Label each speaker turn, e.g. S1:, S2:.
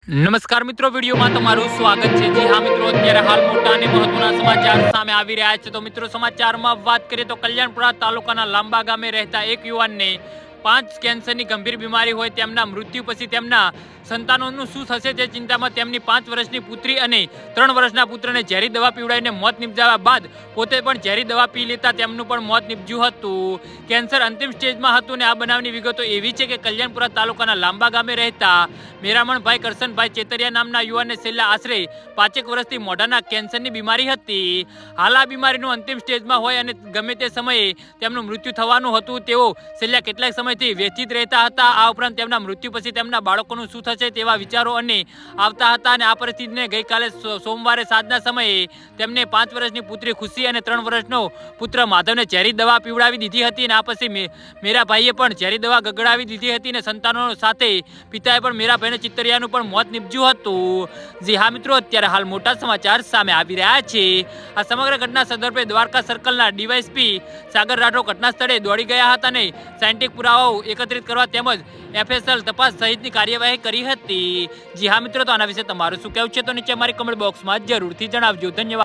S1: નમસ્કાર મિત્રો, વિડીયોમાં તમારું સ્વાગત છે। જી હા મિત્રો, અત્યારે હાલ મોટા અને મહત્વના સમાચાર સામે આવી રહ્યા છે। તો મિત્રો, સમાચારમાં વાત કરીએ તો કલ્યાણપુરા તાલુકાના લાંબા ગામે રહેતા એક યુવાનને 5 કેન્સરની ગંભીર બીમારી હોય તેમના મૃત્યુ પછી તેમના સંતાનોનું શું થશે તે ચિંતામાં તેમની 5 વર્ષની પુત્રી અને 3 વર્ષના પુત્રને ઝેરી દવા પીવડાવીને મોત નિપજાવ્યા બાદ પોતે પણ ઝેરી દવા પી લેતા તેમનું પણ મોત નિપજ્યું હતું। કેન્સર અંતિમ સ્ટેજમાં હતું ને આ બનાવની વિગતો એવી છે કે કલ્યાણપુરા તાલુકાના લાંબા ગામે રહેતા મેરામણભાઈ કરશનભાઈ ચેતરિયા નામના યુવાનને છેલ્લા આશરે 5 વર્ષથી મોઢાના કેન્સરની બીમારી હતી। હાલ આ બીમારીનું અંતિમ સ્ટેજમાં હોય અને ગમે તે સમયે તેમનું મૃત્યુ થવાનું હતું। તેઓ છેલ્લા કેટલાક સમયથી વ્યથિત રહેતા હતા। આ ઉપરાંત તેમના મૃત્યુ પછી તેમના બાળકોનું શું થશે તેવા વિચારો અને આવતા હતા અને આ પરિસ્થિતિને ગઈકાલે સોમવારે સાંજના સમયે તેમને 5 વર્ષની પુત્રી ખુશી અને 3 વર્ષનો પુત્ર માધવને ઝેરી દવા પીવડાવી દીધી હતી અને આ પછી મેરાભાઈએ પણ ઝેરી દવા ગગડાવી દીધી હતી અને સંતાનો સાથે પિતાએ પણ મેરાભાઈને ચિતરિયાનું પણ મોત નિપજ્યું હતું। જી હા મિત્રો, અત્યારે હાલ મોટા સમાચાર સામે આવી રહ્યા છે। આ સમગ્ર ઘટના સંદર્ભે દ્વારકા સર્કલના ડીવાયએસપી સાગર રાઠોડ ઘટના સ્થળે દોડી ગયા હતા અને સાયન્ટિફિક પુરાવાઓ એકત્રિત કરવા તેમજ એફએસએલ તપાસ સહિતની કાર્યવાહી કરી હતી। જી હા મિત્રો, તો આના વિશે તમારું શું કહેવું છે તો નીચે અમારી કમેન્ટ બોક્સમાં જરૂરથી જણાવજો। ધન્યવાદ।